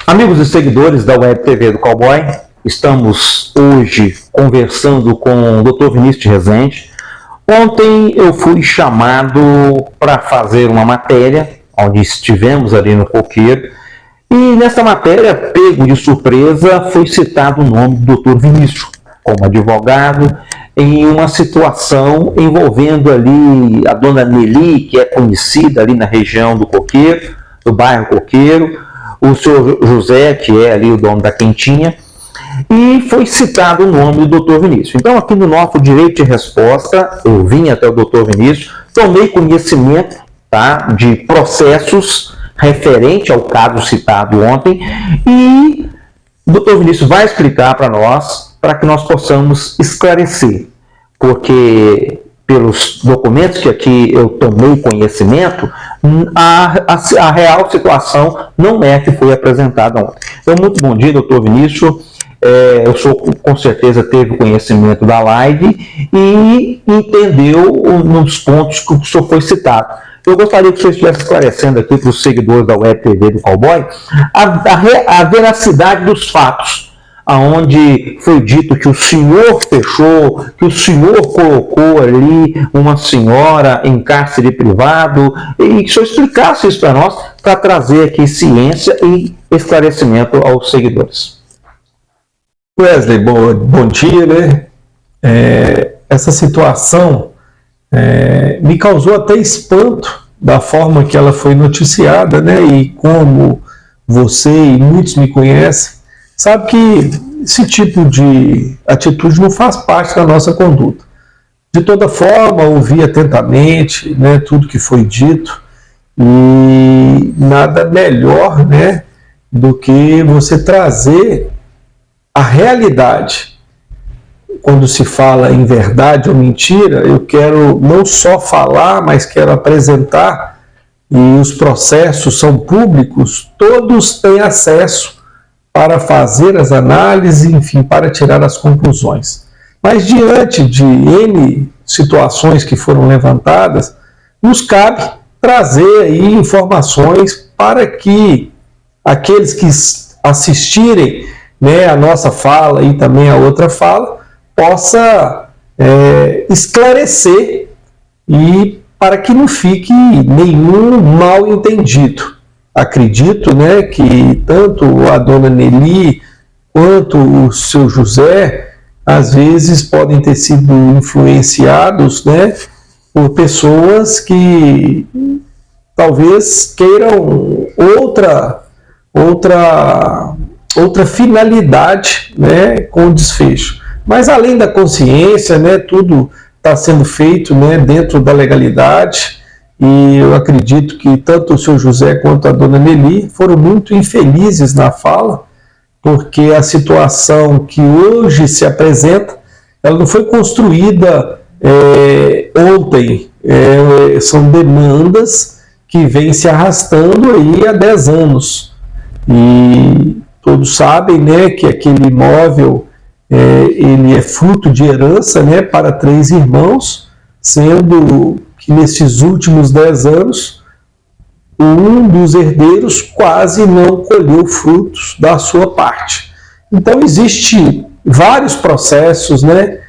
Amigos e seguidores da Web TV do Cowboy, estamos hoje conversando com o Dr. Vinícius de Rezende. Ontem eu fui chamado para fazer uma matéria, onde estivemos ali no Coqueiro, e nessa matéria, pego de surpresa, foi citado o nome do Dr. Vinícius como advogado em uma situação envolvendo ali a dona Nelly, que é conhecida ali na região do Coqueiro, do bairro Coqueiro, o senhor José, que é ali o dono da quentinha, e foi citado o nome do Dr. Vinícius. Então, aqui no nosso direito de resposta, eu vim até o Dr. Vinícius, tomei conhecimento, tá, de processos referente ao caso citado ontem, e o Dr. Vinícius vai explicar para nós, para que nós possamos esclarecer, porque pelos documentos que aqui eu tomei conhecimento, a real situação não é a que foi apresentada ontem. Então, muito bom dia, doutor Vinícius. O senhor com certeza teve conhecimento da live e entendeu nos pontos que o senhor foi citado. Eu gostaria que o senhor estivesse esclarecendo aqui para os seguidores da Web TV do Cowboy a veracidade dos fatos, aonde foi dito que o senhor fechou, que o senhor colocou ali uma senhora em cárcere privado, e que o senhor explicasse isso para nós, para trazer aqui ciência e esclarecimento aos seguidores. Wesley, bom dia, né? Essa situação me causou até espanto da forma que ela foi noticiada, né? E como você e muitos me conhecem, sabe que esse tipo de atitude não faz parte da nossa conduta. De toda forma, ouvi atentamente, né, tudo que foi dito, e nada melhor, né, do que você trazer a realidade. Quando se fala em verdade ou mentira, eu quero não só falar, mas quero apresentar, e os processos são públicos, todos têm acesso para fazer as análises, enfim, para tirar as conclusões. Mas diante de N situações que foram levantadas, nos cabe trazer aí informações para que aqueles que assistirem, né, a nossa fala e também a outra fala, possa esclarecer e para que não fique nenhum mal entendido. Acredito, né, que tanto a dona Nelly quanto o seu José, às vezes podem ter sido influenciados, né, por pessoas que talvez queiram outra finalidade, né, com o desfecho. Mas além da consciência, né, tudo está sendo feito, né, dentro da legalidade. E eu acredito que tanto o seu José quanto a dona Nelly foram muito infelizes na fala, porque a situação que hoje se apresenta, ela não foi construída ontem, são demandas que vêm se arrastando aí há 10 anos. E todos sabem, né, que aquele imóvel ele é fruto de herança, né, para 3 irmãos, sendo que nesses últimos 10 anos, um dos herdeiros quase não colheu frutos da sua parte. Então, existem vários processos, né,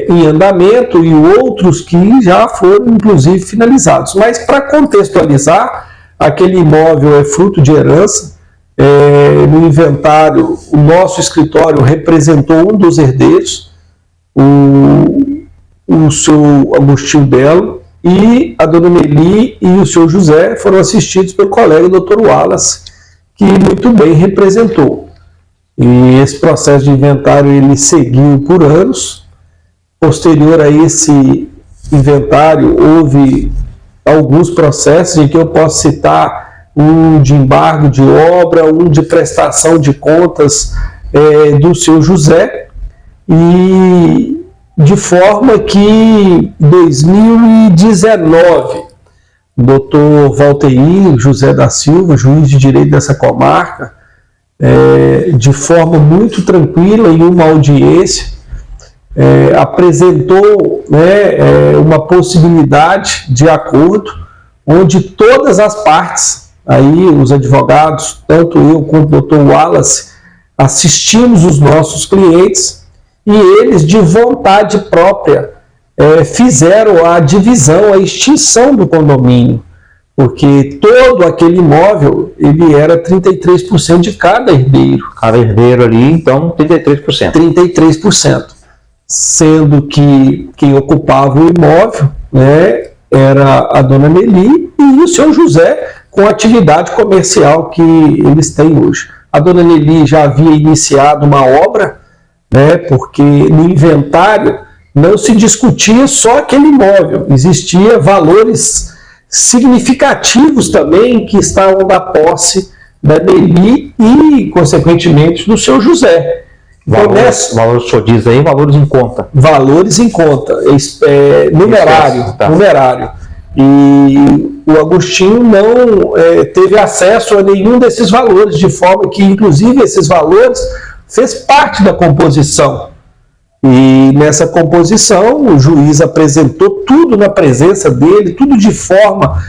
em andamento e outros que já foram, inclusive, finalizados. Mas, para contextualizar, aquele imóvel é fruto de herança. No inventário, o nosso escritório representou um dos herdeiros, o seu Agostinho Belo, e a dona Nelly e o seu José foram assistidos pelo colega Dr. Wallace, que muito bem representou. E esse processo de inventário ele seguiu por anos. Posterior a esse inventário, houve alguns processos em que eu posso citar um de embargo de obra, um de prestação de contas do seu José, e de forma que em 2019, o doutor Valteir José da Silva, juiz de direito dessa comarca, de forma muito tranquila, em uma audiência, apresentou, né, uma possibilidade de acordo, onde todas as partes aí os advogados, tanto eu quanto o Dr. Wallace, assistimos os nossos clientes e eles, de vontade própria, fizeram a divisão, a extinção do condomínio, porque todo aquele imóvel, ele era 33% de cada herdeiro. Cada herdeiro ali, então, 33%. 33%. Sendo que quem ocupava o imóvel, né, era a dona Nelly e o seu José, com a atividade comercial que eles têm hoje. A dona Nelly já havia iniciado uma obra, né, porque no inventário não se discutia só aquele imóvel, existia valores significativos também que estavam na posse da Nelly e, consequentemente, do seu José. Valores o senhor diz aí, valores em conta. Valores em conta, numerário, tá. Numerário. E o Agostinho não teve acesso a nenhum desses valores, de forma que, inclusive, esses valores fez parte da composição. E nessa composição, o juiz apresentou tudo na presença dele, tudo de forma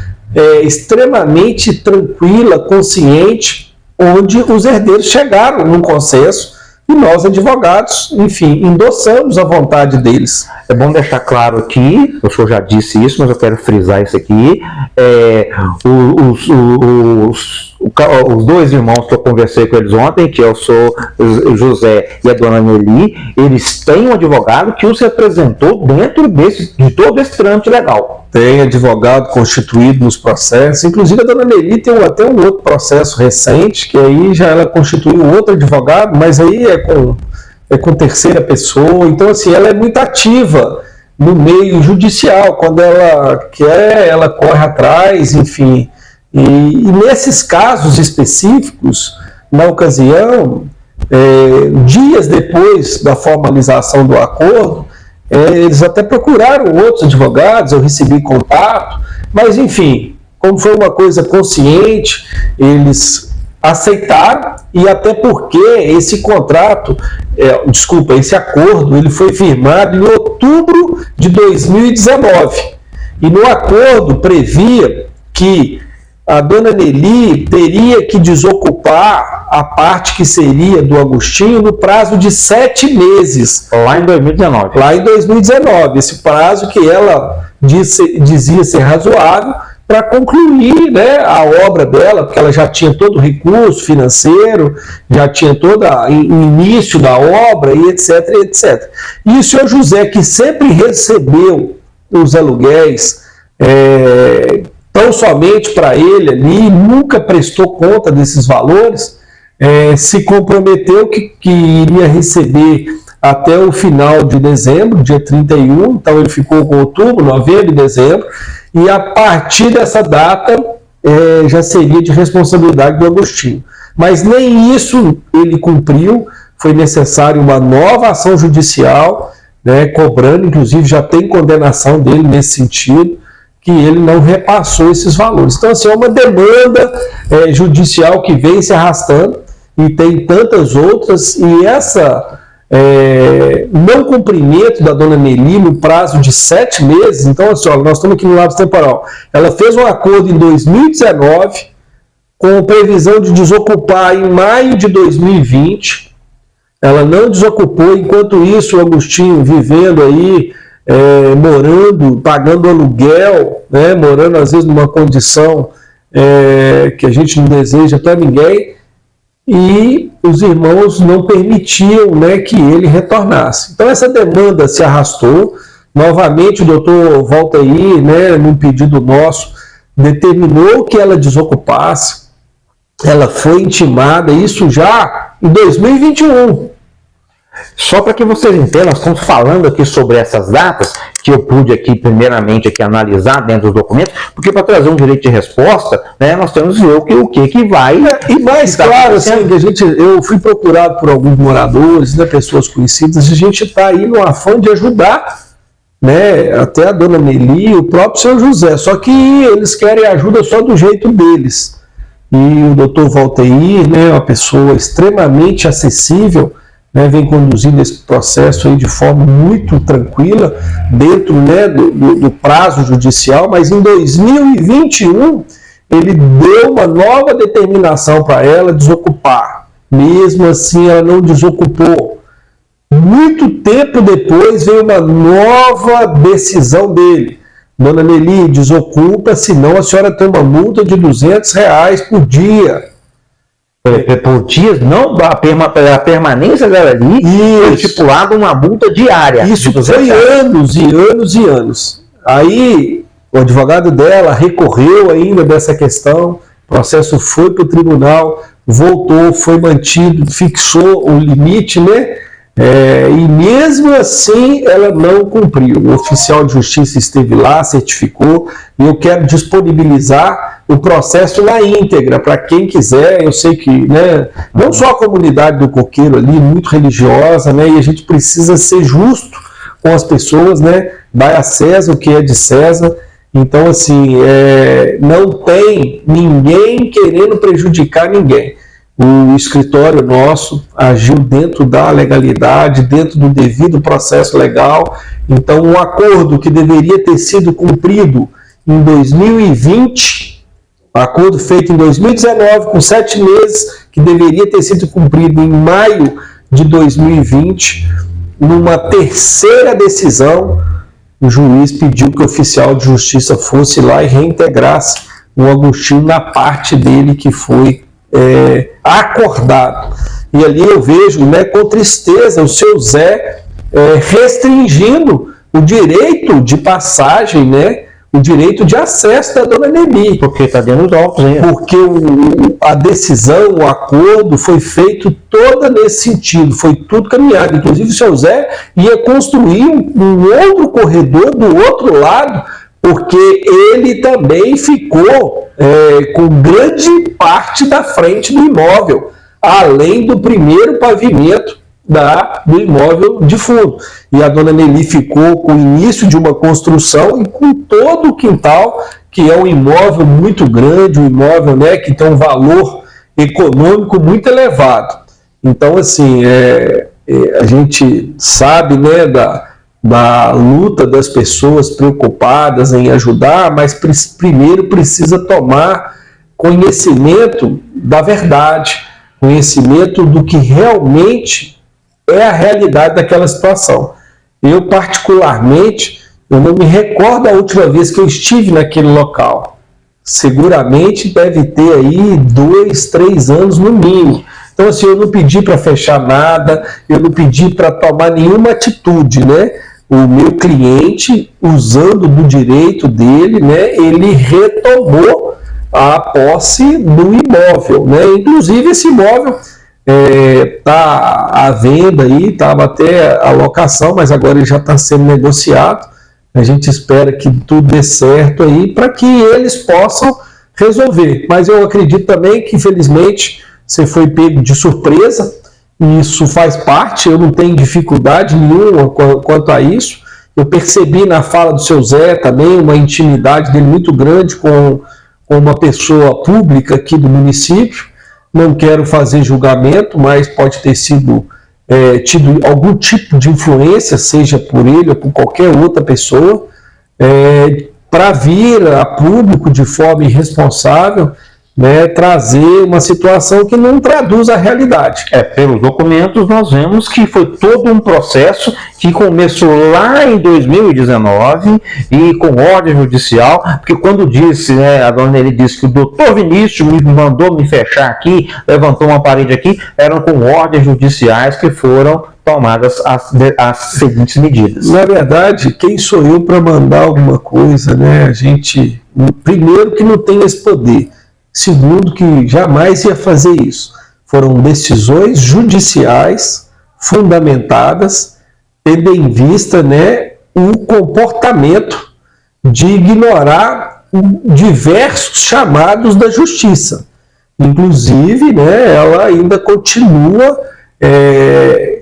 extremamente tranquila, consciente, onde os herdeiros chegaram num consenso e nós, advogados, enfim, endossamos a vontade deles. É bom deixar claro aqui, o senhor já disse isso, mas eu quero frisar isso aqui, os dois irmãos que eu conversei com eles ontem, que eu sou o José e a dona Nelly, eles têm um advogado que os representou dentro de todo esse trâmite legal. Tem advogado constituído nos processos, inclusive a dona Nelly tem até um outro processo recente, que aí já ela constituiu outro advogado, mas aí é com terceira pessoa, então assim, ela é muito ativa no meio judicial, quando ela quer, ela corre atrás, enfim. E nesses casos específicos, na ocasião, dias depois da formalização do acordo, eles até procuraram outros advogados, eu recebi contato, mas enfim, como foi uma coisa consciente, eles aceitaram, e até porque esse contrato, esse acordo, ele foi firmado em outubro de 2019, e no acordo previa que a dona Nelly teria que desocupar a parte que seria do Agostinho no prazo de 7 meses. Lá em 2019. Lá em 2019, esse prazo que ela dizia ser razoável para concluir, né, a obra dela, porque ela já tinha todo o recurso financeiro, já tinha todo o início da obra, e etc, etc. E o senhor José, que sempre recebeu os aluguéis, tão somente para ele ali, nunca prestou conta desses valores, se comprometeu que iria receber até o final de dezembro, dia 31, então ele ficou com outubro, novembro e dezembro, e a partir dessa data já seria de responsabilidade do Agostinho. Mas nem isso ele cumpriu, foi necessário uma nova ação judicial, né, cobrando, inclusive já tem condenação dele nesse sentido, que ele não repassou esses valores. Então, assim, é uma demanda judicial que vem se arrastando, e tem tantas outras, e essa não cumprimento da dona Nelly no prazo de 7 meses, então, assim, nós estamos aqui no lapso temporal, ela fez um acordo em 2019, com previsão de desocupar em maio de 2020, ela não desocupou, enquanto isso o Agostinho vivendo aí, morando, pagando aluguel, né, morando às vezes numa condição que a gente não deseja para ninguém, e os irmãos não permitiam, né, que ele retornasse. Então essa demanda se arrastou, novamente o doutor Valtair, né, num pedido nosso, determinou que ela desocupasse, ela foi intimada, isso já em 2021. Só para que vocês entendam, nós estamos falando aqui sobre essas datas, que eu pude aqui, primeiramente, aqui, analisar dentro dos documentos, porque para trazer um direito de resposta, né, nós temos que ver o que vai... E mais claro, assim, eu fui procurado por alguns moradores, né, pessoas conhecidas, a gente está aí no afã de ajudar, né, até a dona Nelly e o próprio seu José, só que eles querem ajuda só do jeito deles. E o doutor Valtair, né, uma pessoa extremamente acessível, né, vem conduzindo esse processo aí de forma muito tranquila, dentro, né, do prazo judicial, mas em 2021 ele deu uma nova determinação para ela desocupar. Mesmo assim, ela não desocupou. Muito tempo depois veio uma nova decisão dele. Dona Nelly, desocupa, senão a senhora tem uma multa de R$200 por dia. Por dias, não, a permanência dela ali foi estipulada uma multa diária. Isso foi anos e anos e anos. Aí o advogado dela recorreu ainda dessa questão, o processo foi para o tribunal, voltou, foi mantido, fixou o limite, né? E mesmo assim ela não cumpriu. O oficial de justiça esteve lá, certificou, e eu quero disponibilizar o processo na íntegra para quem quiser. Eu sei que, né, não só a comunidade do Coqueiro ali, muito religiosa, né, e a gente precisa ser justo com as pessoas, né, dar a César o que é de César. Então, assim, não tem ninguém querendo prejudicar ninguém. O escritório nosso agiu dentro da legalidade, dentro do devido processo legal. Então, um acordo que deveria ter sido cumprido em 2020, acordo feito em 2019, com 7 meses, que deveria ter sido cumprido em maio de 2020, numa terceira decisão, o juiz pediu que o oficial de justiça fosse lá e reintegrasse o Agostinho na parte dele que foi acordado. E ali eu vejo, né, com tristeza o seu Zé restringindo o direito de passagem, né, o direito de acesso da Dona Nelly. Porque está dentro dos autos, hein? Porque a decisão, o acordo foi feito toda nesse sentido, foi tudo caminhado. Inclusive o seu Zé ia construir um outro corredor do outro lado, porque ele também ficou com grande parte da frente do imóvel, além do primeiro pavimento do imóvel de fundo. E a Dona Nelly ficou com o início de uma construção e com todo o quintal, que é um imóvel muito grande, um imóvel, né, que tem um valor econômico muito elevado. Então, assim, a gente sabe, né, da luta das pessoas preocupadas em ajudar, mas primeiro precisa tomar conhecimento da verdade, conhecimento do que realmente é a realidade daquela situação. Eu, particularmente, eu não me recordo a última vez que eu estive naquele local. Seguramente deve ter aí 2, 3 anos no mínimo. Então, assim, eu não pedi para fechar nada, eu não pedi para tomar nenhuma atitude, né? O meu cliente, usando do direito dele, né, ele retomou a posse do imóvel, né? Inclusive esse imóvel está à venda aí, estava até a locação, mas agora ele já está sendo negociado. A gente espera que tudo dê certo aí para que eles possam resolver. Mas eu acredito também que, infelizmente, você foi pego de surpresa, e isso faz parte, eu não tenho dificuldade nenhuma quanto a isso. Eu percebi na fala do seu Zé também uma intimidade dele muito grande com uma pessoa pública aqui do município. Não quero fazer julgamento, mas pode ter sido tido algum tipo de influência, seja por ele ou por qualquer outra pessoa, para vir a público de forma irresponsável, né, trazer uma situação que não traduz a realidade. Pelos documentos nós vemos que foi todo um processo que começou lá em 2019 e com ordem judicial, porque quando disse, né, a Dona Nelly disse que o doutor Vinícius me mandou me fechar aqui, levantou uma parede aqui, eram com ordens judiciais que foram tomadas as seguintes medidas. Na verdade, quem sou eu para mandar alguma coisa, né? A gente, primeiro, que não tem esse poder. Segundo, que jamais ia fazer isso. Foram decisões judiciais fundamentadas, tendo em vista, né, o comportamento de ignorar diversos chamados da justiça. Inclusive, né, ela ainda continua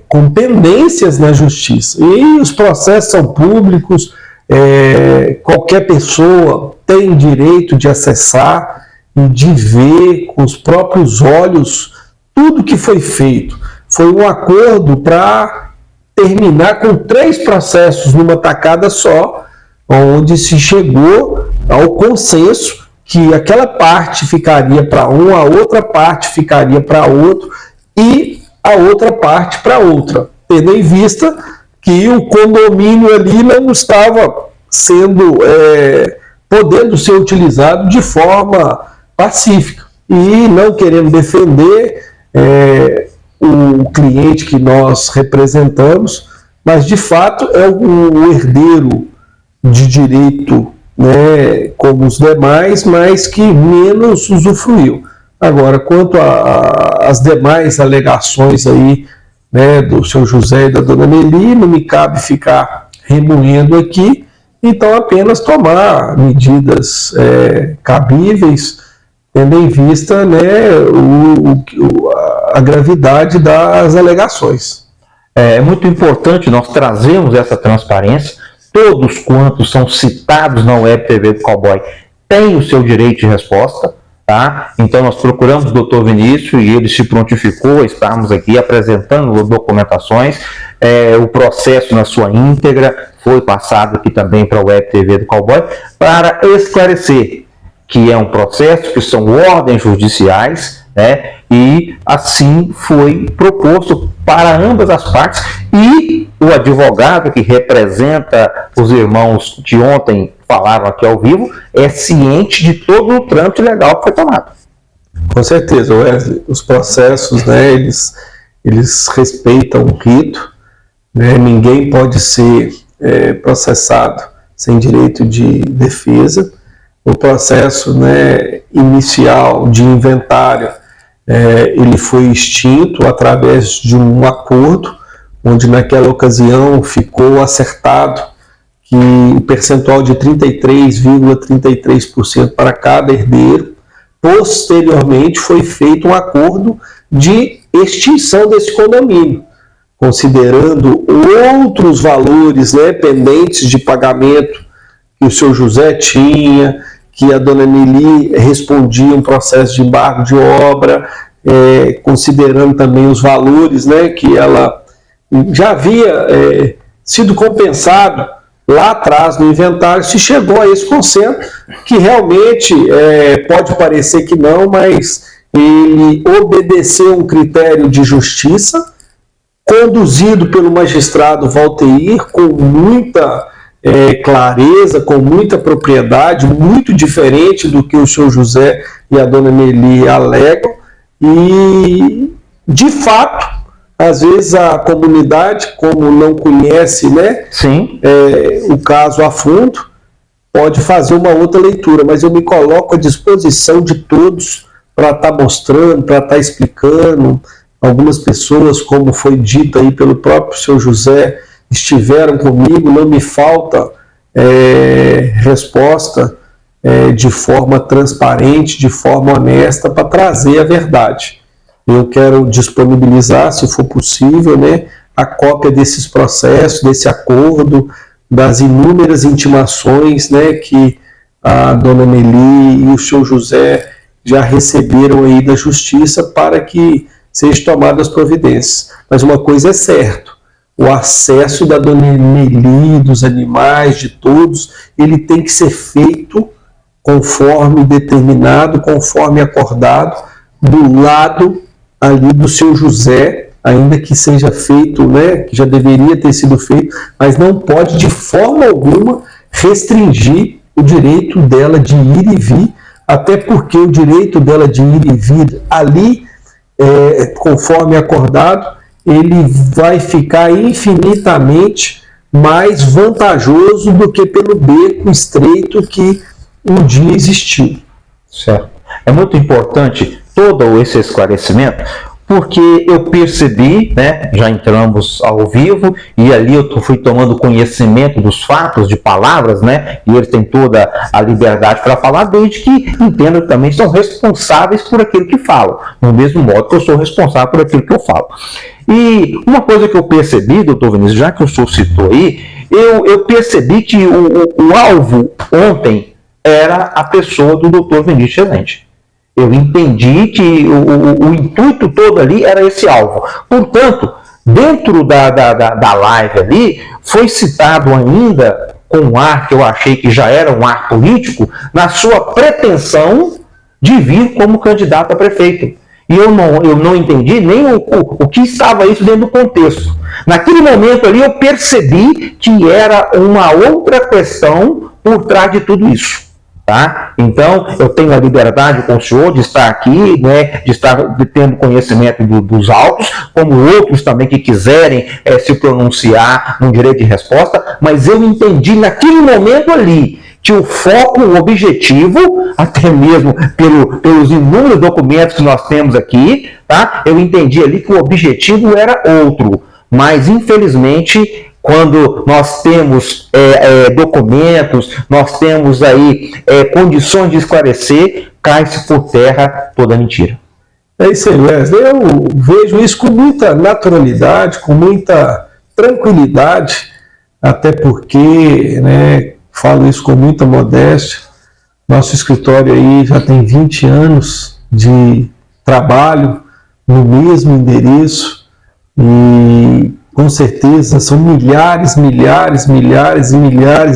com pendências na justiça. E os processos são públicos, qualquer pessoa tem direito de acessar e de ver com os próprios olhos tudo que foi feito. Foi um acordo para terminar com 3 processos numa tacada só, onde se chegou ao consenso que aquela parte ficaria para um, a outra parte ficaria para outro e a outra parte para outra, tendo em vista que o condomínio ali não estava sendo, podendo ser utilizado de forma pacífica. E não querendo defender o cliente que nós representamos, mas de fato é um herdeiro de direito, né, como os demais, mas que menos usufruiu. Agora, quanto às demais alegações aí, né, do seu José e da dona Meli, não me cabe ficar remoendo aqui, então apenas tomar medidas cabíveis, tendo em vista, né, a gravidade das alegações. É muito importante nós trazermos essa transparência. Todos quantos são citados na Web TV do Cowboy têm o seu direito de resposta, tá? Então nós procuramos o Dr. Vinícius e ele se prontificou a estarmos aqui apresentando documentações. O processo na sua íntegra foi passado aqui também para a Web TV do Cowboy para esclarecer que é um processo, que são ordens judiciais, né? E assim foi proposto para ambas as partes, e o advogado que representa os irmãos de ontem falaram aqui ao vivo é ciente de todo o trâmite legal que foi tomado. Com certeza, Wesley, os processos, né, eles respeitam o rito, né? Ninguém pode ser processado sem direito de defesa. O processo, né, inicial de inventário, ele foi extinto através de um acordo, onde naquela ocasião ficou acertado que o percentual de 33,33% para cada herdeiro. Posteriormente foi feito um acordo de extinção desse condomínio, considerando outros valores, né, pendentes de pagamento que o seu José tinha, que a dona Meli respondia um processo de embargo de obra, considerando também os valores, né, que ela já havia sido compensado lá atrás no inventário. Se chegou a esse consenso, que realmente pode parecer que não, mas ele obedeceu um critério de justiça, conduzido pelo magistrado Valteir, com muita clareza, com muita propriedade, muito diferente do que o seu José e a dona Meli alegam. E, de fato, às vezes a comunidade, como não conhece, né, o caso a fundo, pode fazer uma outra leitura, mas eu me coloco à disposição de todos para estar mostrando, para estar explicando. Algumas pessoas, como foi dito aí pelo próprio seu José, estiveram comigo, não me falta resposta de forma transparente, de forma honesta, para trazer a verdade. Eu quero disponibilizar, se for possível, né, a cópia desses processos, desse acordo, das inúmeras intimações, né, que a dona Meli e o seu José já receberam aí da justiça, para que sejam tomadas providências. Mas uma coisa é certa: o acesso da dona Meli, dos animais, de todos, ele tem que ser feito conforme determinado, conforme acordado, do lado ali do seu José, ainda que seja feito, né, que já deveria ter sido feito, mas não pode de forma alguma restringir o direito dela de ir e vir, até porque o direito dela de ir e vir ali, conforme acordado, ele vai ficar infinitamente mais vantajoso do que pelo beco estreito que um dia existiu. Certo. É muito importante todo esse esclarecimento, porque eu percebi, né, já entramos ao vivo, e ali eu fui tomando conhecimento dos fatos, de palavras, né, e eles têm toda a liberdade para falar, desde que entendam que também são responsáveis por aquilo que falam, no mesmo modo que eu sou responsável por aquilo que eu falo. E uma coisa que eu percebi, doutor Vinícius, já que o senhor citou aí, eu percebi que o alvo ontem era a pessoa do doutor Vinícius Rezende. Eu entendi que o intuito todo ali era esse alvo. Portanto, dentro da live ali, foi citado ainda com um ar que eu achei que já era um ar político, na sua pretensão de vir como candidato a prefeito. E eu não entendi nem o que estava isso dentro do contexto. Naquele momento ali eu percebi que era uma outra questão por trás de tudo isso. Tá? Então, eu tenho a liberdade com o senhor de estar aqui, né, de estar tendo conhecimento dos autos, como outros também que quiserem se pronunciar no direito de resposta, mas eu entendi naquele momento ali que o foco, o objetivo, até mesmo pelos inúmeros documentos que nós temos aqui, tá? Eu entendi ali que o objetivo era outro, mas infelizmente quando nós temos documentos, nós temos aí condições de esclarecer, cai-se por terra toda mentira. É isso aí, Wesley. Eu vejo isso com muita naturalidade, com muita tranquilidade, até porque, né, falo isso com muita modéstia, nosso escritório aí já tem 20 anos de trabalho no mesmo endereço e com certeza são milhares e milhares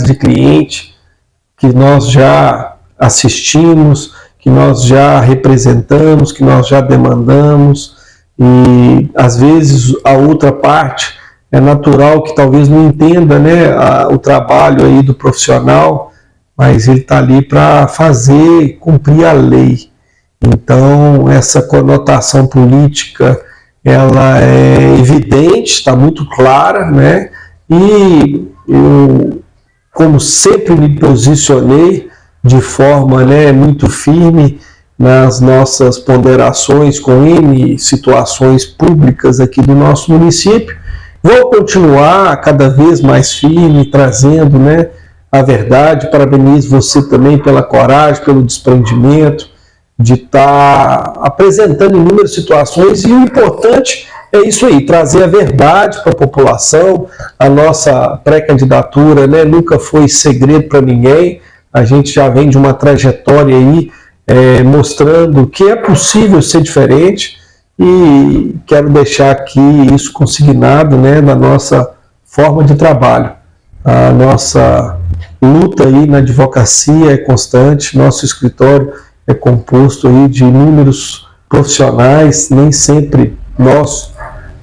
de clientes que nós já assistimos, que nós já representamos, que nós já demandamos, e às vezes a outra parte é natural que talvez não entenda, né, o trabalho aí do profissional, mas ele está ali para fazer cumprir a lei. Então essa conotação política ela é evidente, está muito clara, né? E eu, como sempre me posicionei de forma, né, muito firme nas nossas ponderações com N situações públicas aqui do nosso município, vou continuar cada vez mais firme, trazendo, né, a verdade. Parabenizo você também pela coragem, pelo desprendimento, de estar apresentando inúmeras situações, e o importante é isso aí, trazer a verdade para a população. A nossa pré-candidatura, né, nunca foi segredo para ninguém, a gente já vem de uma trajetória aí mostrando que é possível ser diferente, e quero deixar aqui isso consignado, né, na nossa forma de trabalho. A nossa luta aí na advocacia é constante, nosso escritório é composto aí de inúmeros profissionais, nem sempre nós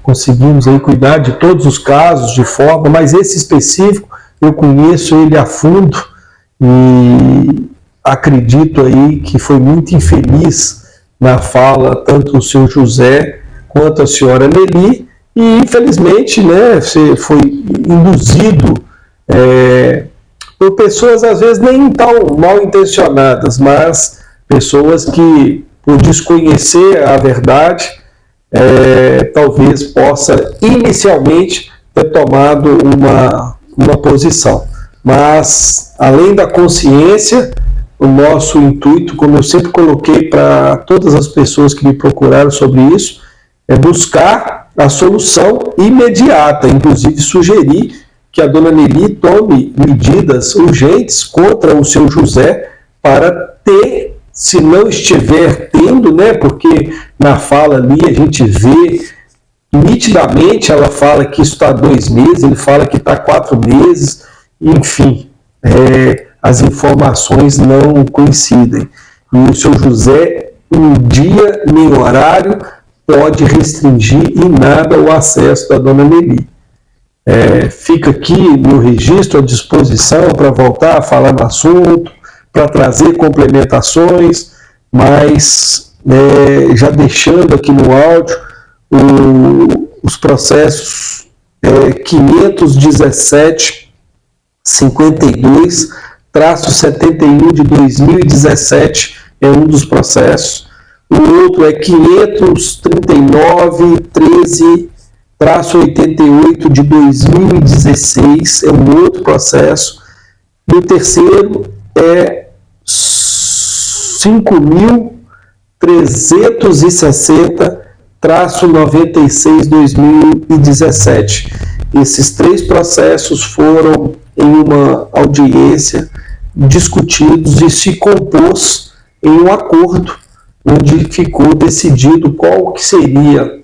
conseguimos aí cuidar de todos os casos de forma, mas esse específico eu conheço ele a fundo e acredito aí que foi muito infeliz na fala tanto o seu José quanto a senhora Nelly, e infelizmente, né, você foi induzido por pessoas às vezes nem tão mal intencionadas, mas pessoas que, por desconhecer a verdade, talvez possa inicialmente ter tomado uma posição. Mas, além da consciência, o nosso intuito, como eu sempre coloquei para todas as pessoas que me procuraram sobre isso, é buscar a solução imediata, inclusive sugerir que a dona Nelly tome medidas urgentes contra o seu José para ter, se não estiver tendo, né, porque na fala ali a gente vê nitidamente, ela fala que isso está 2 meses, ele fala que está 4 meses, enfim, as informações não coincidem. E o seu José, em dia nem horário, pode restringir em nada o acesso da dona Nelly. Fica aqui no registro à disposição para voltar a falar no assunto, para trazer complementações, mas já deixando aqui no áudio os processos 517-52-71 de 2017 é um dos processos, o outro é 539-13-88 de 2016, é um outro processo, e o terceiro é 5.360-96-2017. Esses 3 processos foram em uma audiência discutidos e se compôs em um acordo onde ficou decidido qual que seria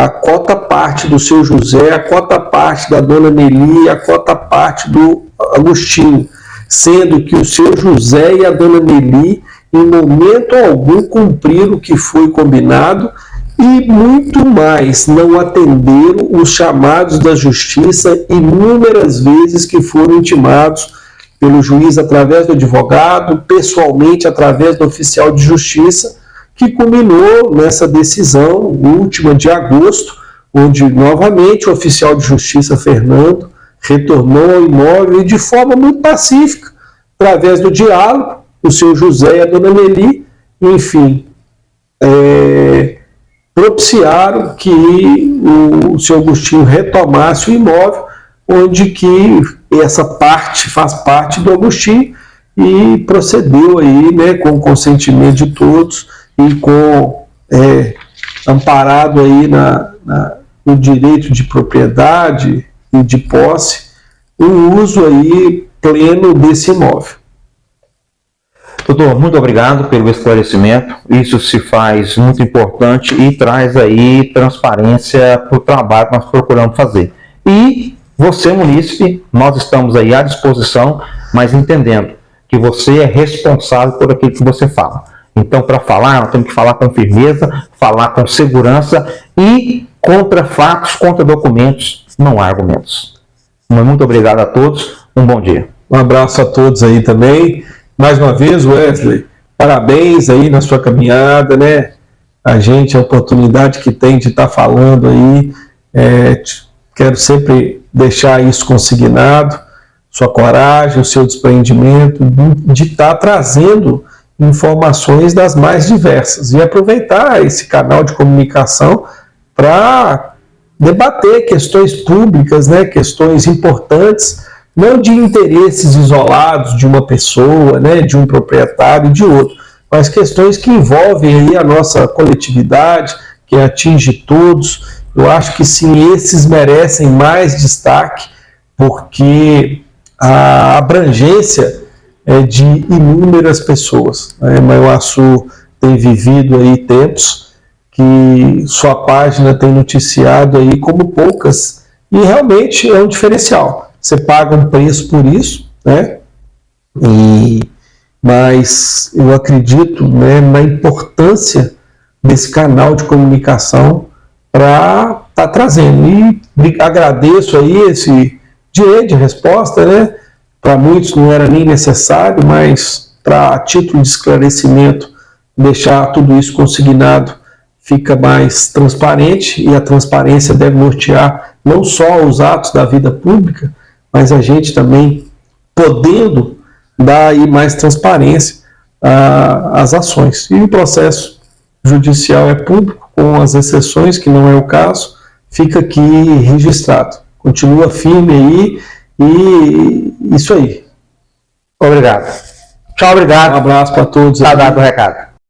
a cota parte do seu José, a cota parte da dona Nelly, a cota parte do Agostinho, sendo que o seu José e a dona Nelly, em momento algum, cumpriram o que foi combinado e muito mais, não atenderam os chamados da justiça inúmeras vezes que foram intimados pelo juiz através do advogado, pessoalmente através do oficial de justiça, que culminou nessa decisão última de agosto, onde novamente o oficial de justiça Fernando retornou ao imóvel e de forma muito pacífica, através do diálogo, o seu José e a dona Nelly, enfim, propiciaram que o seu Agostinho retomasse o imóvel, onde que essa parte faz parte do Agostinho, e procedeu aí, né, com o consentimento de todos e com amparado aí no direito de propriedade e de posse, o uso aí pleno desse imóvel. Doutor, muito obrigado pelo esclarecimento. Isso se faz muito importante e traz aí transparência para o trabalho que nós procuramos fazer. E você, munícipe, nós estamos aí à disposição, mas entendendo que você é responsável por aquilo que você fala. Então, para falar, nós temos que falar com firmeza, falar com segurança e contra fatos, contra documentos, não há argumentos. Muito obrigado a todos, um bom dia. Um abraço a todos aí também. Mais uma vez, Wesley, parabéns aí na sua caminhada, né? A oportunidade que tem de estar falando aí, quero sempre deixar isso consignado, sua coragem, o seu desprendimento, de estar trazendo informações das mais diversas e aproveitar esse canal de comunicação para debater questões públicas, né? Questões importantes, não de interesses isolados de uma pessoa, né, de um proprietário e de outro, mas questões que envolvem aí a nossa coletividade, que atinge todos. Eu acho que sim, esses merecem mais destaque, porque a abrangência é de inúmeras pessoas. Manhuaçu tem vivido aí tempos que sua página tem noticiado aí como poucas, e realmente é um diferencial. Você paga um preço por isso, né? Mas eu acredito, né, na importância desse canal de comunicação para estar trazendo. E agradeço aí esse direito de resposta, né? Para muitos não era nem necessário, mas para título de esclarecimento, deixar tudo isso consignado fica mais transparente, e a transparência deve nortear não só os atos da vida pública, mas a gente também podendo dar aí mais transparência às ações. E o processo judicial é público, com as exceções, que não é o caso, fica aqui registrado. Continua firme aí, e isso aí. Obrigado. Tchau, obrigado. Um abraço para todos. Tá dado o recado.